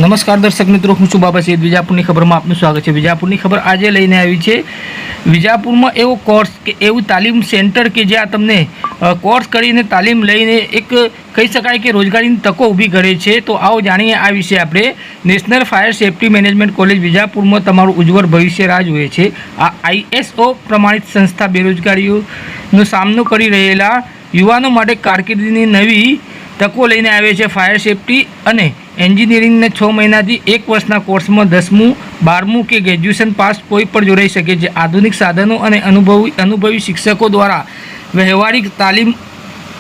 નમસ્કાર દર્શક મિત્રો, હું છું બાબા સૈયદ. વિજાપુરની ખબરમાં આપનું સ્વાગત છે. વિજાપુરની ખબર આજે લઈને આવી છે. વિજાપુરમાં એવો કોર્સ કે એવું તાલીમ સેન્ટર કે જ્યાં તમને કોર્સ કરીને તાલીમ લઈને એક કહી શકાય કે રોજગારીની તકો ઊભી કરે છે. તો આવો જાણીએ આ વિશે આપણે. National fire safety management college વિજાપુરમાં તમારું ઉજ્જવળ ભવિષ્ય રાહ જુએ છે. આ ISO પ્રમાણિત સંસ્થા બેરોજગારીનો સામનો કરી રહેલા યુવાનો માટે કારકિર્દીની નવી તકો લઈને આવે છે. ફાયર સેફ્ટી અને એન્જિનિયરિંગના 6 મહિનાથી 1 વર્ષના કોર્સમાં 10મું 12મું કે ગ્રેજ્યુએશન પાસ કોઈ પણ જોડાઈ શકે છે. આધુનિક સાધનો અને અનુભવી શિક્ષકો દ્વારા વ્યવહારિક તાલીમ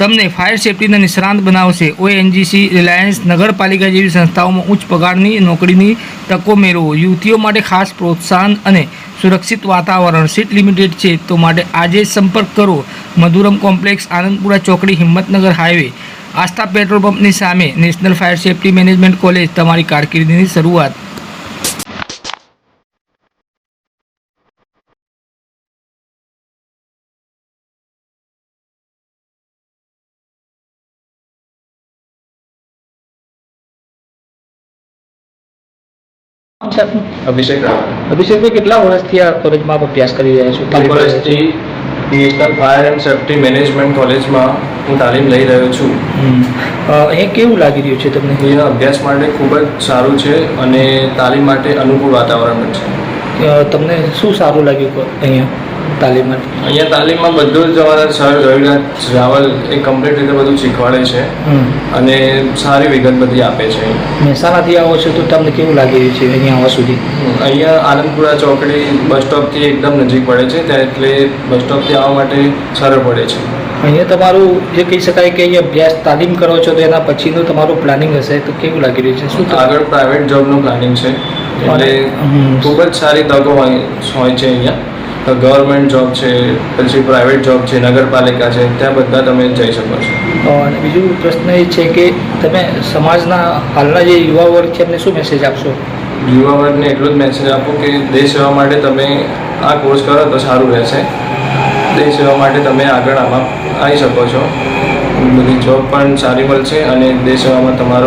તમને ફાયર સેફ્ટીના નિષ્ણાત બનાવશે. ONGC, રિલાયન્સ, નગરપાલિકા જેવી સંસ્થાઓમાં ઉચ્ચ પગારની નોકરીની તકો મેળવો. યુવતીઓ માટે ખાસ પ્રોત્સાહન અને સુરક્ષિત વાતાવરણ. સીટ લિમિટેડ છે, તો માટે આજે જ સંપર્ક કરો. મધુરમ કોમ્પ્લેક્સ, આનંદપુરા ચોકડી, હિંમતનગર હાઈવે, આસ્થા પેટ્રોલ પંપની સામે. National fire safety management college, તમારી કારકિર્દીની શરૂઆત. અભિષેક અભિષેકભાઈ, કેટલા વર્ષથી આ કોલેજમાં અભ્યાસ કરી રહ્યા છો? કોલેજથી national fire and safety management કોલેજમાં હું તાલીમ લઈ રહ્યો છું. અહીંયા કેવું લાગી રહ્યું છે તમને? અહીંયા અભ્યાસ માટે ખૂબ જ સારું છે અને તાલીમ માટે અનુકૂળ વાતાવરણ પણ છે. તમને શું સારું લાગ્યું અહીંયા તાલીમ માટે? અહીંયા તાલીમમાં બધું જ અમારા સર રવિનાથ રાવલ એ કમ્પ્લીટ રીતે બધું શીખવાડે છે અને સારી વિગત બધી આપે છે. મહેસાણાથી આવો છો તો તમને કેવું લાગી રહ્યું છે અહીંયા આવવા સુધી? અહીંયા આનંદપુરા ચોકડી બસ સ્ટોપથી એકદમ નજીક પડે છે, ત્યાં એટલે બસ સ્ટોપથી આવવા માટે સરળ પડે છે. અહીંયા તમારું જે કહી શકાય કે અહીંયા અભ્યાસ તાલીમ કરો છો તો એના પછીનું તમારું પ્લાનિંગ હશે, તો કેવું લાગી રહ્યું છે? શું આગળ પ્રાઇવેટ જોબનું પ્લાનિંગ છે, એટલે ખૂબ જ સારી તકો હોય છે અહીંયા. ગવર્મેન્ટ જોબ છે, પછી પ્રાઇવેટ જોબ છે, નગરપાલિકા છે, ત્યાં બધા તમે જઈ શકો છો. અને બીજું પ્રશ્ન એ છે કે તમે સમાજના હાલના જે યુવા વર્ગ છે એમને શું મેસેજ આપશો? યુવા વર્ગને એટલું જ મેસેજ આપો કે દેશ સેવા માટે તમે આ કોર્સ કરો તો સારું રહેશે. દેશ સેવા માટે તમે આગળ આમાં આવી શકો છો. બધી જોબ પણ સારી મળશે અને દેશ સેવામાં તમારો